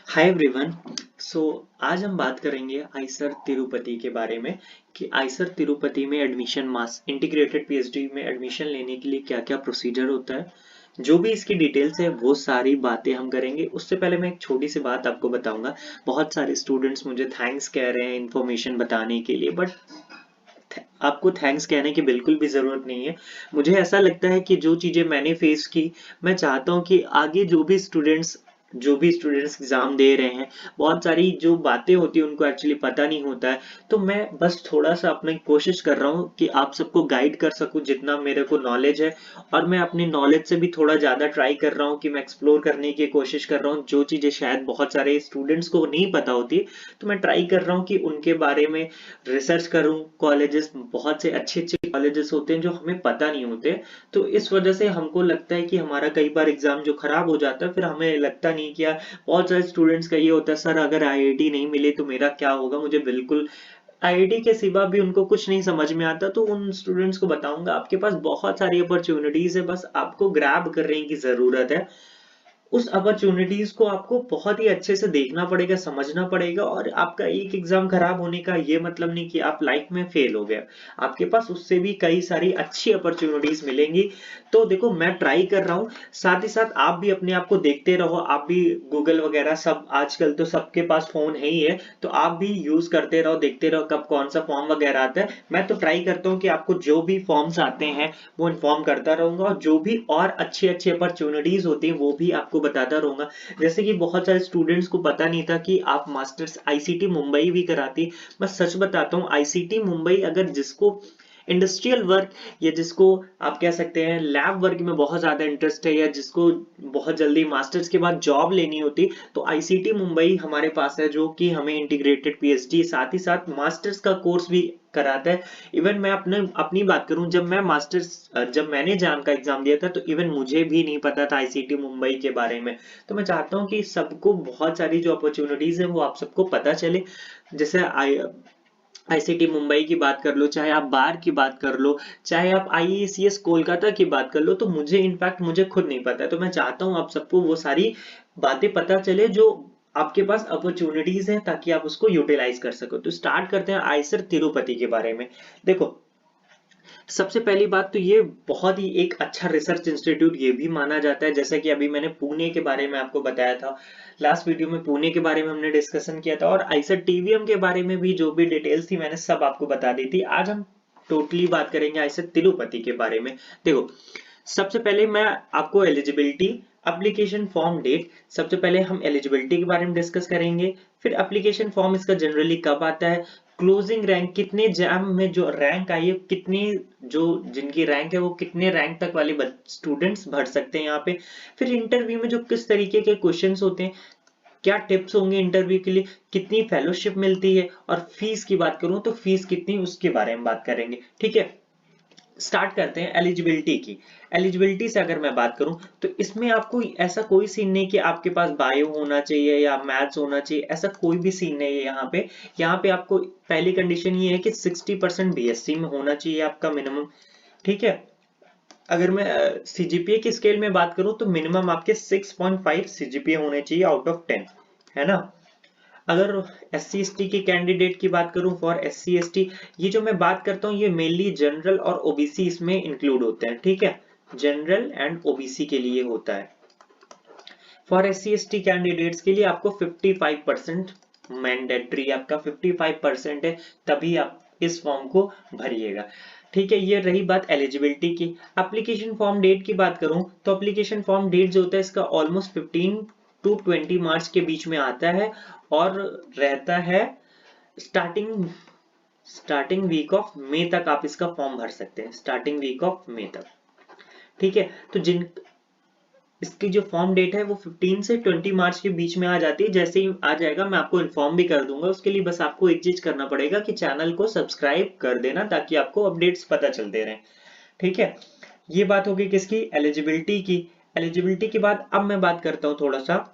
Hi everyone. सो आज हम बात करेंगे आइसर तिरुपति के बारे में कि आइसर तिरुपति में एडमिशन मास इंटीग्रेटेड पीएचडी में एडमिशन लेने के लिए क्या क्या प्रोसीजर होता है। जो भी इसकी डिटेल्स है वो सारी बातें हम करेंगे। उससे पहले मैं एक छोटी सी बात आपको बताऊंगा। बहुत सारे स्टूडेंट्स मुझे थैंक्स कह रहे हैं इन्फॉर्मेशन बताने के लिए, बट आपको थैंक्स कहने की बिल्कुल भी जरूरत नहीं है। मुझे ऐसा लगता है कि जो चीजें मैंने फेस की, मैं चाहता हूँ कि आगे जो भी स्टूडेंट्स एग्जाम दे रहे हैं, बहुत सारी जो बातें होती है उनको एक्चुअली पता नहीं होता है। तो मैं बस थोड़ा सा अपनी कोशिश कर रहा हूँ कि आप सबको गाइड कर सकूं जितना मेरे को नॉलेज है। और मैं अपनी नॉलेज से भी थोड़ा ज्यादा ट्राई कर रहा हूँ कि मैं एक्सप्लोर करने की कोशिश कर रहा हूँ जो चीजें शायद बहुत सारे स्टूडेंट्स को नहीं पता होती। तो मैं ट्राई कर रहा हूँ कि उनके बारे में रिसर्च करूं। कॉलेजेस, बहुत से अच्छे अच्छे कॉलेजेस होते हैं जो हमें पता नहीं होते। तो इस वजह से हमको लगता है कि हमारा कई बार एग्जाम जो खराब हो जाता है, फिर हमें लगता नहीं कि यार, बहुत सारे स्टूडेंट्स का ये होता है, सर अगर आईआईटी नहीं मिले तो मेरा क्या होगा। मुझे बिल्कुल आईआईटी के सिवा भी उनको कुछ नहीं समझ में आता। तो उन स्टूडेंट्स को बताऊंगा आपके पास बहुत सारी अपॉर्चुनिटीज है, बस आपको ग्रैब करने की जरूरत है। उस अपॉर्चुनिटीज को आपको बहुत ही अच्छे से देखना पड़ेगा, समझना पड़ेगा। और आपका एक एग्जाम खराब होने का ये मतलब नहीं कि आप लाइफ में फेल हो गए। आपके पास उससे भी कई सारी अच्छी अपॉर्चुनिटीज मिलेंगी। तो देखो, मैं ट्राई कर रहा हूँ, साथ ही साथ आप भी अपने आप को देखते रहो। आप भी गूगल वगैरह सब, आजकल तो सबके पास फोन है ही है, तो आप भी यूज करते रहो, देखते रहो कब कौन सा फॉर्म वगैरह आता है। मैं तो ट्राई करता हूँ कि आपको जो भी फॉर्म्स आते हैं वो इन्फॉर्म करता रहूंगा, और जो भी और अच्छी अच्छी अपॉर्चुनिटीज होती हैं वो भी आपको बताता रहूंगा। जैसे कि बहुत सारे स्टूडेंट्स को पता नहीं था कि आप मास्टर्स आईसीटी मुंबई भी कराती। मैं सच बताता हूँ, आईसीटी मुंबई अगर जिसको इंडस्ट्रियल वर्क, या जिसको आप कह सकते हैं लैब वर्क में बहुत ज्यादा इंटरेस्ट है, या जिसको बहुत जल्दी मास्टर्स के बाद जॉब लेनी होती, तो आईसीटी मुंबई हमारे पास है, जो कि हमें इंटीग्रेटेड पीएचडी साथ ही साथ मास्टर्स का कोर्स भी कराता है। इवन मैं अपनी बात करूं, जब मैंने जैम का एग्जाम दिया था, तो इवन मुझे भी नहीं पता था आईसीटी मुंबई के बारे में। तो मैं चाहता हूं कि सबको बहुत सारी जो अपॉर्चुनिटीज है वो आप सबको पता चले। जैसे आईसीटी मुंबई की बात कर लो, चाहे आप बार की बात कर लो, चाहे आप आईएसीएस कोलकाता की बात कर लो, तो मुझे खुद नहीं पता है। तो मैं चाहता हूँ आप सबको वो सारी बातें पता चले जो आपके पास अपॉर्चुनिटीज है, ताकि आप उसको यूटिलाइज कर सको। तो स्टार्ट करते हैं आइसर तिरुपति के बारे में। देखो, सबसे पहली बात तो ये बहुत ही एक अच्छा रिसर्च इंस्टीट्यूट ये भी माना जाता है। जैसे कि अभी मैंने पुणे के बारे में आपको बताया था, लास्ट वीडियो में पुणे के बारे में हमने डिस्कशन किया था, और आइसर टीवीएम के बारे में भी जो भी डिटेल्स थी मैंने सब आपको बता दी थी। आज हम टोटली बात करेंगे आइसर तिरुपति के बारे में। देखो, सबसे पहले मैं आपको एलिजिबिलिटी, एप्लीकेशन फॉर्म डेट, सबसे पहले हम एलिजिबिलिटी के बारे में डिस्कस करेंगे। फिर एप्लीकेशन फॉर्म इसका जनरली कब आता है, क्लोजिंग रैंक, कितने जैम में जो रैंक आई है, कितनी जो जिनकी रैंक है वो कितने रैंक तक वाले स्टूडेंट्स भर सकते हैं यहाँ पे। फिर इंटरव्यू में जो किस तरीके के क्वेश्चंस होते हैं, क्या टिप्स होंगे इंटरव्यू के लिए, कितनी फेलोशिप मिलती है, और फीस की बात करूं तो फीस कितनी, उसके बारे में बात करेंगे। ठीक है, स्टार्ट करते हैं एलिजिबिलिटी की। एलिजिबिलिटी से अगर मैं बात करूं, तो इसमें आपको ऐसा कोई सीन नहीं कि आपके पास बायो होना चाहिए या मैथ्स होना चाहिए, ऐसा कोई भी सीन नहीं है यहाँ पे। यहाँ पे आपको पहली कंडीशन ये है कि 60% बीएससी में होना चाहिए आपका मिनिमम। ठीक है, अगर मैं सीजीपीए की स्केल में बात करूं, तो मिनिमम आपके 6.5 सीजीपीए होने चाहिए आउट ऑफ 10, है ना। अगर एस सी एस टी की कैंडिडेट की बात करूं, for S C S T, ये जो मैं बात करता हूँ ये मेनली जनरल और ओबीसी इसमें इंक्लूड होते हैं। ठीक है, जनरल एंड ओबीसी के लिए होता है। For S C S T candidates के लिए आपको 55% मैंडेटरी, आपका 55% है, तभी आप इस फॉर्म को भरिएगा। ठीक है, ये रही बात एलिजिबिलिटी की। एप्लीकेशन फॉर्म डेट की बात करूं, तो एप्लीकेशन फॉर्म डेट जो होता है इसका ऑलमोस्ट 15 टू 20 मार्च के बीच में आता है, और रहता है starting starting week of May तक आप इसका फॉर्म भर सकते हैं, स्टार्टिंग वीक ऑफ मई तक। ठीक है, तो जिन इसकी जो फॉर्म डेट है वो 15 से 20 मार्च के बीच में आ जाती है। जैसे ही आ जाएगा मैं आपको इन्फॉर्म भी कर दूंगा। उसके लिए बस आपको एक चीज करना पड़ेगा कि चैनल को सब्सक्राइब कर देना, ताकि आपको अपडेट्स पता चलते रहें। ठीक है, ये बात होगी किसकी, एलिजिबिलिटी की। एलिजिबिलिटी के बाद अब मैं बात करता हूँ थोड़ा सा,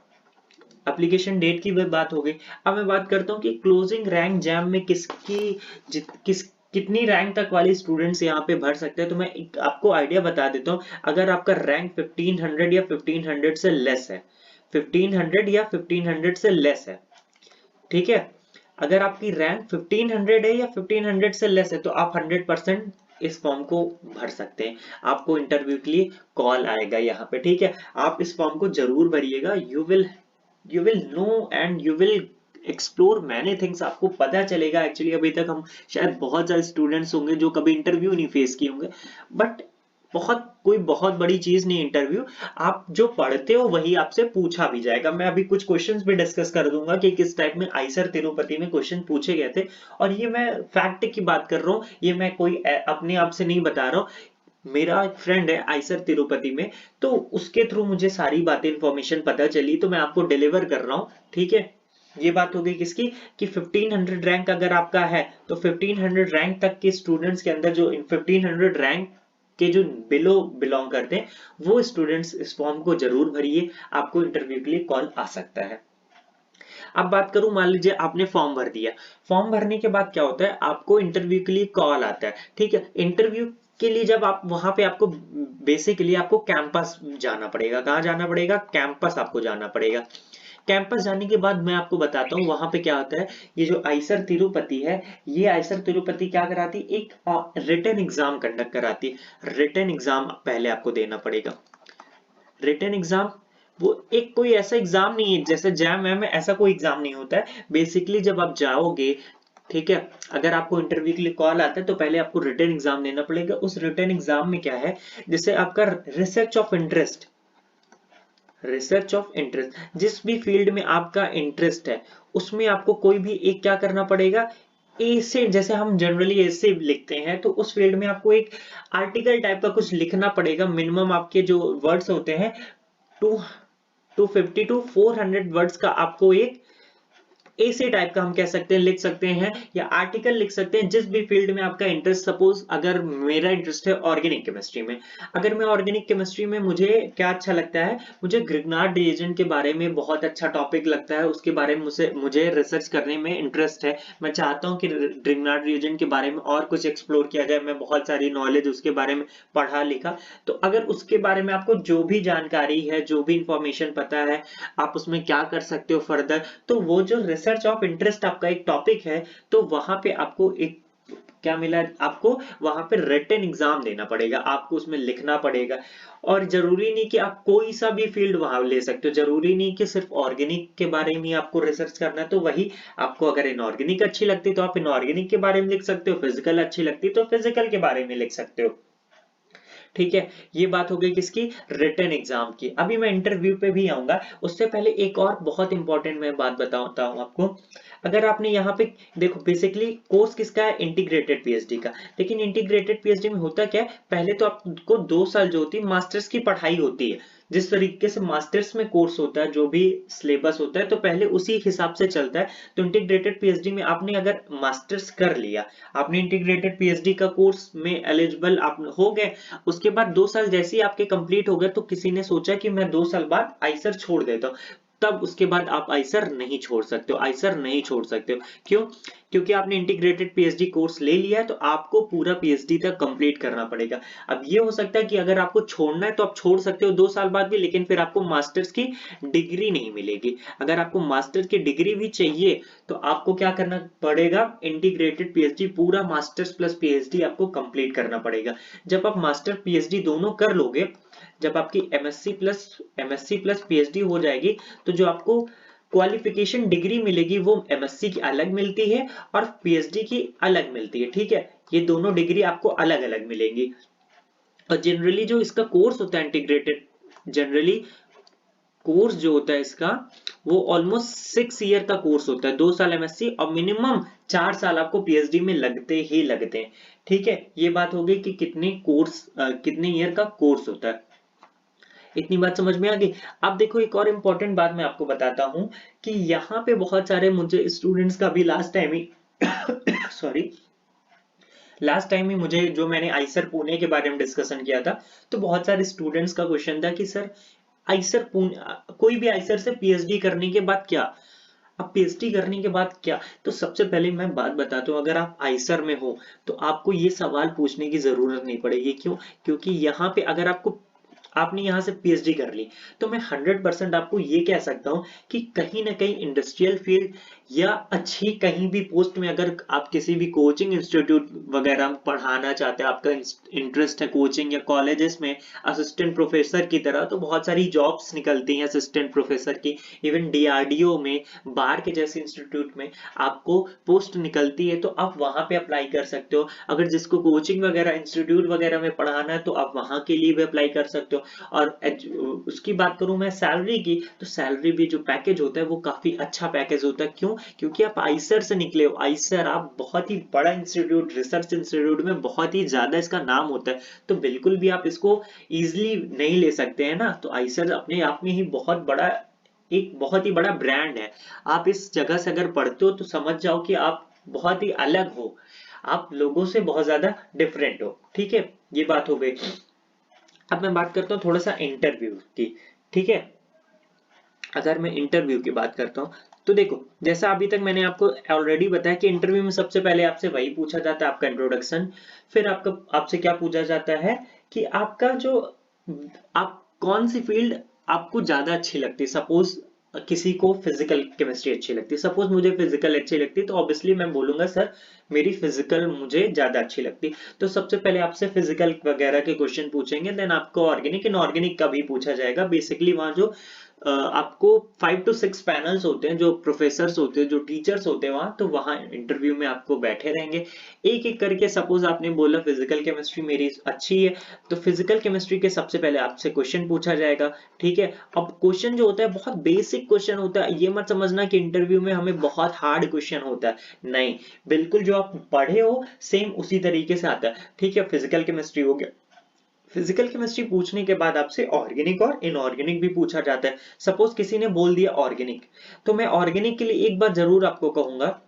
एप्लीकेशन डेट की बात हो गई। अब मैं बात करता हूँ कि क्लोजिंग रैंक जैम में कितनी रैंक तक वाले स्टूडेंट्स यहाँ पे भर सकते हैं। तो मैं आपको आइडिया बता देता हूँ। अगर आपका रैंक 1500 या 1500 से लेस है, 1500 या 1500 से लेस है, ठीक है। अगर आपकी रैंक 1500 है या 1500 से लेस है तो आप 100% इस फॉर्म को भर सकते हैं। आपको इंटरव्यू के लिए कॉल आएगा यहाँ पे, ठीक है। आप इस फॉर्म को जरूर भरिएगा। You will know and you will explore many things. आपको पता चलेगा एक्चुअली, अभी तक हम शायद बहुत सारे स्टूडेंट्स होंगे जो कभी इंटरव्यू नहीं फेस किए होंगे, बट कोई बहुत बड़ी चीज नहीं इंटरव्यू। आप जो पढ़ते हो वही आपसे पूछा भी जाएगा। मैं अभी कुछ क्वेश्चंस भी डिस्कस कर दूंगा कि किस टाइप में आईसर तिरुपति में क्वेश्चन पूछे गए थे, और ये मैं फैक्ट की बात कर रहा हूँ, ये मैं कोई अपने आप से नहीं बता रहा हूँ। मेरा एक फ्रेंड है आईसर तिरुपति में, तो उसके थ्रू मुझे सारी बातें इंफॉर्मेशन पता चली, तो मैं आपको डिलीवर कर रहा हूँ, ठीक है। ये बात हो गई किसकी, कि 1500 रैंक अगर आपका है तो 1500 रैंक तक के स्टूडेंट्स के अंदर जो 1500 रैंक के जो बिलोंग करते हैं वो स्टूडेंट्स इस फॉर्म को जरूर भरिए, आपको इंटरव्यू के लिए कॉल आ सकता है। अब बात करूं, मान लीजिए आपने फॉर्म भर दिया, फॉर्म भरने के बाद क्या होता है, आपको इंटरव्यू के लिए कॉल आता है, ठीक है। इंटरव्यू के लिए जब आप वहां पे, आपको बेसिकली आपको कैंपस जाना पड़ेगा। कहाँ जाना पड़ेगा, कैंपस आपको जाना पड़ेगा। कैंपस जाने के बाद मैं आपको बताता हूँ वहां पे क्या होता है। ये जो आईसर तिरुपति है, ये आईसर तिरुपति क्या कराती है, एक रिटन एग्जाम कंडक्ट कराती है। रिटन एग्जाम पहले आपको देना पड़ेगा। रिटन एग्जाम वो एक कोई ऐसा एग्जाम नहीं है जैसे जैम में ऐसा कोई एग्जाम नहीं होता है। बेसिकली जब आप जाओगे, ठीक है, अगर आपको इंटरव्यू के लिए कॉल आता है तो पहले आपको रिटन एग्जाम देना पड़ेगा। उस रिटन एग्जाम में क्या है, जैसे आपका रिसर्च ऑफ इंटरेस्ट, जिस भी फील्ड में आपका इंटरेस्ट है उसमें आपको कोई भी एक क्या करना पड़ेगा, ऐसे जैसे हम जनरली ऐसे लिखते हैं, तो उस फील्ड में आपको एक आर्टिकल टाइप का कुछ लिखना पड़ेगा। मिनिमम आपके जो वर्ड्स होते हैं, टू 250 टू 400 वर्ड्स का आपको एक ऐसे टाइप का हम कह सकते हैं, लिख सकते हैं, या आर्टिकल लिख सकते हैं जिस भी फील्ड में आपका इंटरेस्ट। सपोज अगर मेरा इंटरेस्ट है ऑर्गेनिक केमिस्ट्री में, अगर मैं ऑर्गेनिक केमिस्ट्री में मुझे क्या अच्छा लगता है, मुझे ग्रिग्नार्ड रिएजेंट के बारे में बहुत अच्छा टॉपिक लगता है, उसके बारे में मुझे रिसर्च करने में इंटरेस्ट है। मैं चाहता हूं कि ग्रिग्नार्ड रिएजेंट के बारे में और कुछ एक्सप्लोर किया जाए, मैं बहुत सारी नॉलेज उसके बारे में पढ़ा लिखा। तो अगर उसके बारे में आपको जो भी जानकारी है, जो भी इंफॉर्मेशन पता है, आप उसमें क्या कर सकते हो फर्दर, तो वो जो रिसर्च ऑफ इंटरेस्ट आपका एक टॉपिक है, तो वहां पे आपको एक क्या मिला, आपको वहां पे रिटन एग्जाम देना पड़ेगा, आपको उसमें लिखना पड़ेगा। और जरूरी नहीं कि आप कोई सा भी फील्ड वहां ले सकते हो, जरूरी नहीं कि सिर्फ ऑर्गेनिक के बारे में आपको रिसर्च करना है। तो वही आपको अगर इनऑर्गेनिक अच्छी लगती है तो आप इनऑर्गेनिक के बारे में लिख सकते हो, फिजिकल अच्छी लगती है तो फिजिकल के बारे में लिख सकते हो, ठीक है। ये बात हो गई किसकी, रिटन एग्जाम की। अभी मैं इंटरव्यू पे भी आऊंगा, उससे पहले एक और बहुत इंपॉर्टेंट मैं बात बताता हूं आपको। अगर आपने यहाँ पे देखो, बेसिकली कोर्स किसका है, इंटीग्रेटेड पीएचडी का। लेकिन इंटीग्रेटेड पीएचडी में होता क्या है, पहले तो आपको 2 साल जो होती है मास्टर्स की पढ़ाई होती है। जिस तरीके से मास्टर्स में कोर्स होता है, जो भी सिलेबस होता है, तो पहले उसी हिसाब से चलता है। तो इंटीग्रेटेड पीएचडी में आपने अगर मास्टर्स कर लिया, आपने इंटीग्रेटेड पीएचडी का कोर्स में एलिजिबल आप हो गए, उसके बाद 2 साल जैसे ही आपके कंप्लीट हो गए, तो किसी ने सोचा कि मैं 2 साल बाद आईसर छोड़ देता हूँ, तब उसके बाद आप आईसर नहीं छोड़ सकते हो। आईसर नहीं छोड़ सकते हो, क्यों, क्योंकि आपने इंटीग्रेटेड पीएचडी कोर्स ले लिया है, तो आपको पूरा पीएचडी तक कंप्लीट करना पड़ेगा। अब ये हो सकता है कि अगर आपको छोड़ना है तो आप छोड़ सकते हो 2 साल बाद भी, लेकिन फिर आपको मास्टर्स की डिग्री नहीं मिलेगी। अगर आपको मास्टर की डिग्री भी चाहिए तो आपको क्या करना पड़ेगा, इंटीग्रेटेड पीएचडी पूरा मास्टर्स प्लस पीएचडी आपको कंप्लीट करना पड़ेगा। जब आप मास्टर पीएचडी दोनों कर लोगे, जब आपकी एमएससी प्लस पीएचडी हो जाएगी, तो जो आपको क्वालिफिकेशन डिग्री मिलेगी वो एमएससी की अलग मिलती है और पीएचडी की अलग मिलती है, ठीक है। ये दोनों डिग्री आपको अलग अलग मिलेंगी। और जनरली जो इसका कोर्स होता है इंटीग्रेटेड, जनरली कोर्स जो होता है इसका, वो ऑलमोस्ट 6 ईयर का कोर्स होता है। 2 साल एमएससी और मिनिमम 4 साल आपको पीएचडी में लगते ही लगते हैं, ठीक है। ये बात हो गई कि कितने ईयर का कोर्स होता है। इतनी बात समझ में आ गई। अब देखो एक और इम्पोर्टेंट बात मैं आपको बताता हूं कि यहाँ पे बहुत सारे मुझे स्टूडेंट्स का भी लास्ट टाइम ही सॉरी, लास्ट टाइम ही मुझे, जो मैंने आईसर पुणे के बारे में डिस्कशन किया था, तो बहुत सारे स्टूडेंट्स का क्वेश्चन था कि सर आईसर पुणे, कोई भी आईसर से पीएचडी करने के बाद क्या, अब पीएचडी करने के बाद क्या। तो सबसे पहले मैं बात बताता हूँ, अगर आप आईसर में हो तो आपको ये सवाल पूछने की जरूरत नहीं पड़ेगी। क्यों, क्योंकि यहाँ पे अगर आपको आपने यहाँ से पीएचडी कर ली, तो मैं 100% आपको ये कह सकता हूँ कि कहीं ना कहीं इंडस्ट्रियल फील्ड या अच्छी कहीं भी पोस्ट में अगर आप किसी भी कोचिंग इंस्टीट्यूट वगैरह में पढ़ाना चाहते हैं, आपका इंटरेस्ट है कोचिंग या कॉलेजेस में असिस्टेंट प्रोफेसर की तरह, तो बहुत सारी जॉब्स निकलती हैं असिस्टेंट प्रोफेसर की। इवन डीआरडीओ में, बार के जैसे इंस्टीट्यूट में आपको पोस्ट निकलती है, तो आप वहां पे अप्लाई कर सकते हो। अगर जिसको कोचिंग वगैरह इंस्टीट्यूट वगैरह में पढ़ाना है तो आप वहां के लिए भी अप्लाई कर सकते हो। और उसकी बात करूं मैं सैलरी की, तो सैलरी भी जो पैकेज होता है वो काफी अच्छा पैकेज होता है। क्यों? क्योंकि आप आईसर से निकले हो। आईसर आप बहुत ही बड़ा इंस्टीट्यूट, रिसर्च इंस्टीट्यूट में बहुत ही ज्यादा इसका नाम होता है, तो बिल्कुल भी आप इसको इजिली नहीं ले सकते हैं ना। तो आईसर अपने आप में ही बहुत बड़ा, एक बहुत ही बड़ा ब्रांड है। आप इस जगह से अगर पढ़ते हो तो समझ जाओ कि आप बहुत ही अलग हो, आप लोगों से बहुत ज्यादा डिफरेंट हो। ठीक है, ये बात हो गई। अब मैं बात करता हूँ थोड़ा सा इंटरव्यू की। ठीक है, अगर मैं इंटरव्यू की बात करता हूँ तो देखो, जैसा अभी तक मैंने आपको ऑलरेडी बताया कि इंटरव्यू में सबसे पहले आपसे वही पूछा जाता है, आपका इंट्रोडक्शन। फिर आपसे क्या पूछा जाता है कि आपका जो, आप कौन सी फील्ड आपको ज्यादा अच्छी लगती है। सपोज किसी को फिजिकल केमिस्ट्री अच्छी लगती है, सपोज मुझे फिजिकल अच्छी लगती है, तो ऑब्वियसली मैं बोलूंगा सर मेरी फिजिकल मुझे ज्यादा अच्छी लगती है। तो सबसे पहले आपसे फिजिकल वगैरह के क्वेश्चन पूछेंगे, देन आपको ऑर्गेनिक इनऑर्गेनिक का भी पूछा जाएगा। बेसिकली वहां जो आपको 5 to 6 पैनल्स होते हैं, जो प्रोफेसर्स होते हैं, जो टीचर्स होते हैं वहां, तो वहां इंटरव्यू में आपको बैठे रहेंगे एक एक करके। सपोज आपने बोला फिजिकल केमिस्ट्री मेरी अच्छी है, तो फिजिकल केमिस्ट्री के सबसे पहले आपसे क्वेश्चन पूछा जाएगा। ठीक है, अब क्वेश्चन जो होता है बहुत बेसिक क्वेश्चन होता है, ये मत समझना कि इंटरव्यू में हमें बहुत हार्ड क्वेश्चन होता है, नहीं, बिल्कुल जो आप पढ़े हो सेम उसी तरीके से आता है। ठीक है, फिजिकल केमिस्ट्री हो गया। फिजिकल केमिस्ट्री पूछने के बाद आपसे ऑर्गेनिक और इनऑर्गेनिक भी पूछा जाता है। सपोज किसी ने बोल दिया ऑर्गेनिक, तो मैं ऑर्गेनिक के लिए एक बात जरूर आपको कहूंगा,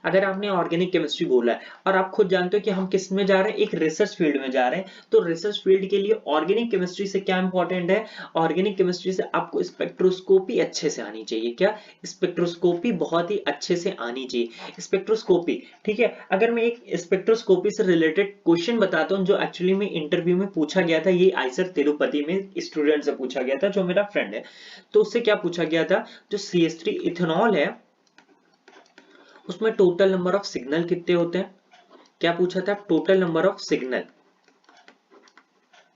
अगर आपने ऑर्गेनिक केमिस्ट्री बोला है और आप खुद जानते हो कि हम किस में जा रहे हैं, एक रिसर्च फील्ड में जा रहे हैं, तो रिसर्च फील्ड के लिए ऑर्गेनिक केमिस्ट्री से क्या इंपॉर्टेंट है, ऑर्गेनिक केमिस्ट्री से आपको स्पेक्ट्रोस्कोपी अच्छे से आनी चाहिए। क्या? स्पेक्ट्रोस्कोपी बहुत ही अच्छे से आनी चाहिए, स्पेक्ट्रोस्कोपी। ठीक है, अगर मैं एक स्पेक्ट्रोस्कोपी से रिलेटेड क्वेश्चन बताता हूँ जो एक्चुअली में इंटरव्यू में पूछा गया था, ये आईसर तिरुपति में स्टूडेंट से पूछा गया था जो मेरा फ्रेंड है। तो उससे क्या पूछा गया था, जो CH3 इथेनॉल है उसमें टोटल नंबर ऑफ सिग्नल कितने होते हैं। क्या पूछा था? Total number of signal,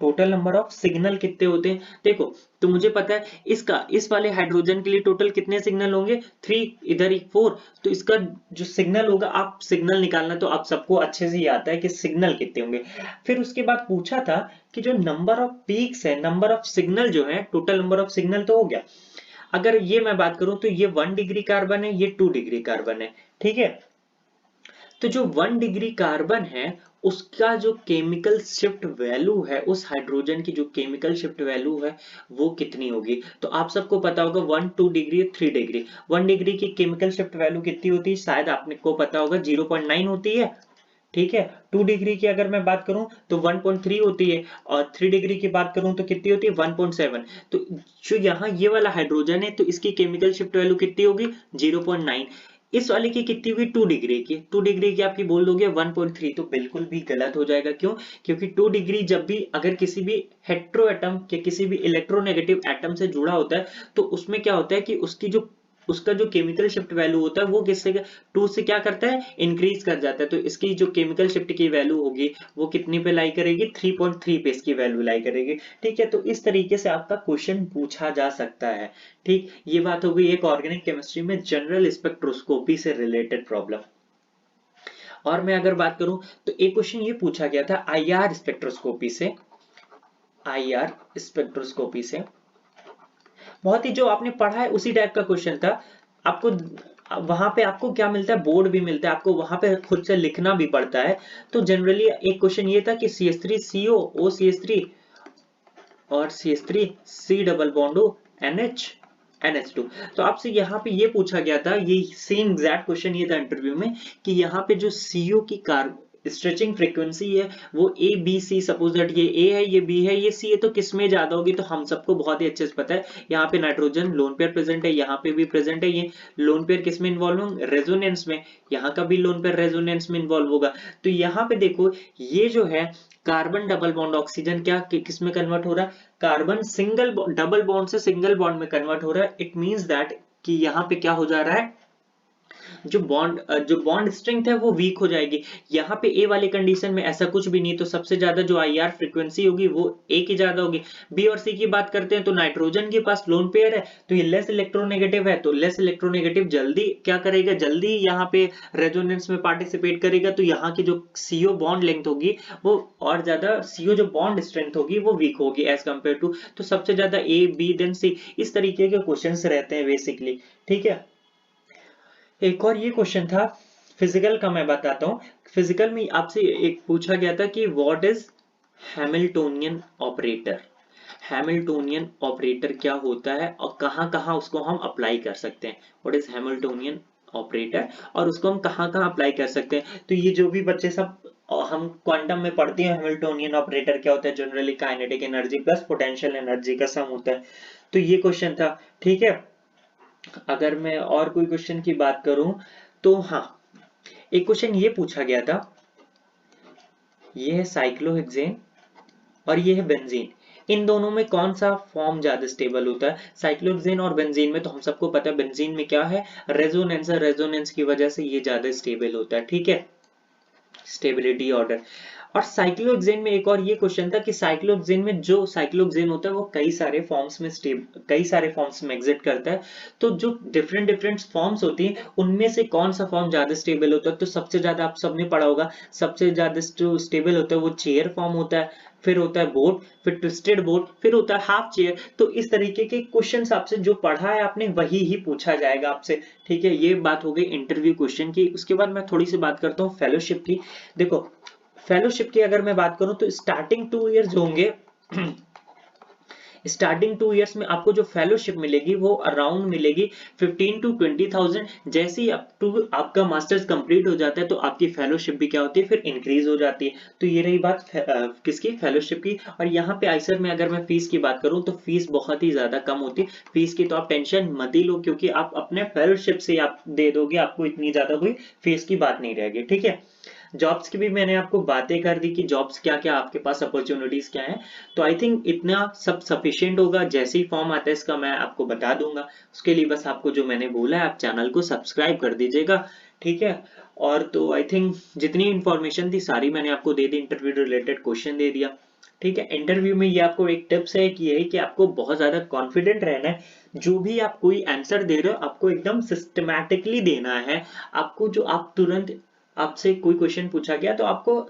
total number of signal कितने होते हैं। देखो, तो मुझे पता है इसका, इस वाले हाइड्रोजन के लिए टोटल कितने सिग्नल होंगे, 3, इधर ही 4। तो इसका जो सिग्नल होगा, आप सिग्नल निकालना तो आप सबको अच्छे से ही आता है कि सिग्नल कितने होंगे। फिर उसके बाद पूछा था कि जो नंबर ऑफ पीक्स है, नंबर ऑफ सिग्नल जो है, टोटल नंबर ऑफ सिग्नल तो हो गया। अगर ये मैं बात करूं तो ये 1 डिग्री कार्बन है, ये 2 डिग्री कार्बन है। ठीक है, तो जो 1 डिग्री कार्बन है उसका जो केमिकल शिफ्ट वैल्यू है, उस हाइड्रोजन की जो केमिकल शिफ्ट वैल्यू है वो कितनी होगी। तो आप सबको पता होगा 1, 2 डिग्री, 3 डिग्री। 1 डिग्री की केमिकल शिफ्ट वैल्यू कितनी होती है, शायद आपको पता होगा 0.9 होती है। ठीक है, 2 डिग्री की अगर मैं बात करूं तो 1.3 होती है, और 3 डिग्री की बात करूं तो कितनी होती है, 1.7। तो जो यहाँ ये वाला हाइड्रोजन है तो इसकी केमिकल शिफ्ट वैल्यू कितनी होगी, 0.9। इस वाले की कितनी हुई, 2 डिग्री की। 2 डिग्री की आपकी बोल दोगे 1.3, तो बिल्कुल भी गलत हो जाएगा। क्यों? क्योंकि 2 डिग्री जब भी अगर किसी भी हेट्रो एटम के किसी भी इलेक्ट्रोनेगेटिव एटम से जुड़ा होता है, तो उसमें क्या होता है कि उसका जो केमिकल शिफ्ट वैल्यू होता है वो किससे, 2 से क्या करता है, इंक्रीज कर जाता है। तो इसकी जो केमिकल शिफ्ट की वैल्यू होगी वो कितनी पे लाई करेगी, 3.3 पे इसकी वैल्यू लाई करेगी। ठीक है, तो इस तरीके से आपका क्वेश्चन पूछा जा सकता है। ठीक, ये बात हो गई एक ऑर्गेनिक केमिस्ट्री में जनरल स्पेक्ट्रोस्कोपी से रिलेटेड प्रॉब्लम। और मैं अगर बात करूं तो एक क्वेश्चन ये पूछा गया था IR स्पेक्ट्रोस्कोपी से, IR स्पेक्ट्रोस्कोपी से बहुत ही जो आपने पढ़ा है उसी टाइप का क्वेश्चन था। आपको वहां पे आपको क्या मिलता है, बोर्ड भी मिलता है, आपको वहां पे खुद से लिखना भी पड़ता है। तो जनरली एक क्वेश्चन ये था कि CH3CO OCH3 और CH3 C double bond NH NH2। तो आपसे यहाँ पे ये पूछा गया था, ये सेम एग्जैक्ट क्वेश्चन ये था इंटरव्यू में कि यहाँ पे जो CO की स्ट्रेचिंग फ्रीक्वेंसी है वो A B C, suppose that ये ए है, ये बी है, ये सी है, तो किसमें ज्यादा होगी? तो हम सबको बहुत ही अच्छे से पता है, यहाँ पे नाइट्रोजन लोन पेयर प्रेजेंट है, यहाँ पे भी प्रेजेंट है। ये लोन पेयर किस में इन्वॉल्व होंगे? रेजोनेंस में। यहाँ का भी लोन पेयर रेजोनेंस में इन्वॉल्व होगा। तो यहाँ पे देखो ये जो है कार्बन डबल बॉन्ड ऑक्सीजन क्या किस में कन्वर्ट हो रहा है? कार्बन सिंगल डबल बॉन्ड से सिंगल बॉन्ड में कन्वर्ट हो रहा है। इट मींस दैट कि यहाँ पे क्या हो जा रहा है, जो बॉन्ड स्ट्रेंथ है वो वीक हो जाएगी। यहाँ पे ए वाली कंडीशन में ऐसा कुछ भी नहीं, तो सबसे ज्यादा जो आईआर फ्रीक्वेंसी होगी वो ए की ज्यादा होगी। बी और सी की बात करते हैं तो नाइट्रोजन के पास लोन पेयर है तो ये लेस इलेक्ट्रोनेगेटिव है, तो लेस इलेक्ट्रोनेगेटिव जल्दी क्या करेगा, जल्दी यहाँ पे रेजोनेंस में पार्टिसिपेट करेगा। तो यहाँ की जो सीओ बॉन्ड लेंथ होगी वो और ज्यादा, सीओ जो बॉन्ड स्ट्रेंथ होगी वो वीक होगी एज कंपेयर टू। तो सबसे ज्यादा ए बी देन सी, इस तरीके के क्वेश्चंस रहते हैं बेसिकली। ठीक है, एक और ये क्वेश्चन था फिजिकल का, मैं बताता हूँ। फिजिकल में आपसे एक पूछा गया था कि what is Hamiltonian operator. Hamiltonian operator क्या होता है और कहाँ कहाँ उसको हम अप्लाई कर सकते हैं? व्हाट इज हैमिल्टोनियन ऑपरेटर और उसको हम कहाँ कहाँ अप्लाई कर सकते हैं? तो ये जो भी बच्चे सब हम क्वांटम में पढ़ते हैं, हैमिल्टोनियन ऑपरेटर क्या होता है? Generally kinetic energy plus potential energy का सम होता है। तो ये क्वेश्चन था। ठीक है, अगर मैं और कोई क्वेश्चन की बात करूं तो हाँ, एक क्वेश्चन ये पूछा गया था, ये है साइक्लोहेक्सेन और ये है बेंजीन, इन दोनों में कौन सा फॉर्म ज्यादा स्टेबल होता है? साइक्लोहेक्सेन और बेंजीन में तो हम सबको पता है बेंजीन में क्या है, रेजोनेंस है, रेजोनेंस की वजह से ये ज्यादा स्टेबल होता है। ठीक है, स्टेबिलिटी ऑर्डर। और साइक्लोहेक्सेन में एक और ये क्वेश्चन था कि साइक्लोहेक्सेन में जो साइक्लोहेक्सेन होता है वो कई सारे फॉर्म्स में एग्जिस्ट करता है। तो जो डिफरेंट डिफरेंट फॉर्म्स होती हैं उनमें से कौन सा फॉर्म ज्यादा स्टेबल होता है? तो सबसे ज्यादा आप सबने पढ़ा होगा, सबसे ज्यादा जो स्टेबल होता है वो चेयर फॉर्म होता है, फिर होता है बोट, फिर ट्विस्टेड बोट, फिर होता है हाफ चेयर। तो इस तरीके के क्वेश्चंस आपसे जो पढ़ा है आपने वही ही पूछा जाएगा आपसे। ठीक है, ये बात हो गई इंटरव्यू क्वेश्चन की। उसके बाद मैं थोड़ी सी बात करता हूँ फेलोशिप की। देखो फेलोशिप की अगर मैं बात करूं तो स्टार्टिंग 2 इयर्स जो होंगे स्टार्टिंग 2 इयर्स में आपको जो फेलोशिप मिलेगी वो अराउंड मिलेगी 15 to 20,000। जैसे ही अप टू आपका मास्टर्स कंप्लीट हो जाता है तो आपकी फेलोशिप भी क्या होती है, फिर इंक्रीज हो जाती है। तो ये रही बात किसकी, फेलोशिप की। और यहाँ पे आइसर में अगर मैं फीस की बात करूं तो फीस बहुत ही ज्यादा कम होती है। फीस की तो आप टेंशन मत ही लो, क्योंकि आप अपने फेलोशिप से आप दे दोगे, आपको इतनी ज्यादा कोई फीस की बात नहीं रहेगी। ठीक है, जॉब्स की भी मैंने आपको बातें कर दी कि जॉब्स क्या क्या आपके पास अपॉर्चुनिटीज क्या हैं। तो आई थिंक इतना सब सफिशिएंट होगा, जैसे ही फॉर्म आता है इसका मैं आपको बता दूंगा। उसके लिए बस आपको जो मैंने बोला है आप चैनल को सब्सक्राइब कर दीजिएगा। ठीक है, और तो आई थिंक जितनी इंफॉर्मेशन थी सारी मैंने आपको दे दी, इंटरव्यू रिलेटेड क्वेश्चन दे दिया। ठीक है, इंटरव्यू में ये आपको एक टिप्स है कि ये कि आपको बहुत ज्यादा कॉन्फिडेंट रहना है। जो भी आप कोई आंसर दे रहे हो आपको एकदम सिस्टमैटिकली देना है। आपको जो आप तुरंत, आपसे कोई क्वेश्चन पूछा गया तो आपको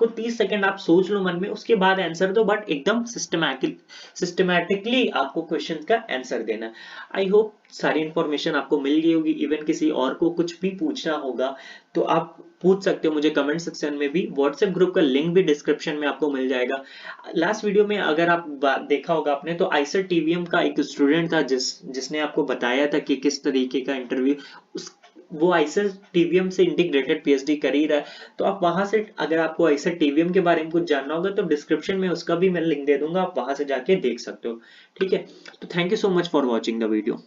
30 सेकंड आप सोच लो मन में, उसके बाद आंसर दो, बट एकदम सिस्टमैटिकली आपको क्वेश्चन का आंसर देना। आई होप सारी इंफॉर्मेशन आपको मिल गई होगी। इवन किसी और को कुछ भी पूछना होगा तो आप पूछ सकते हो मुझे कमेंट सेक्शन में भी। व्हाट्सएप ग्रुप का लिंक भी डिस्क्रिप्शन में आपको मिल जाएगा। लास्ट वीडियो में अगर आप देखा होगा आपने तो आइसर टीवीएम का एक स्टूडेंट था जिसने आपको बताया था कि किस तरीके का इंटरव्यू, वो आइसर टीवीएम से इंटीग्रेटेड पीएचडी कर ही रहा है। तो आप वहां से अगर आपको आइसर टीवीएम के बारे में कुछ जानना होगा तो डिस्क्रिप्शन में उसका भी मैं लिंक दे दूंगा, आप वहां से जाके देख सकते हो। ठीक है, तो thank you so much for watching the video.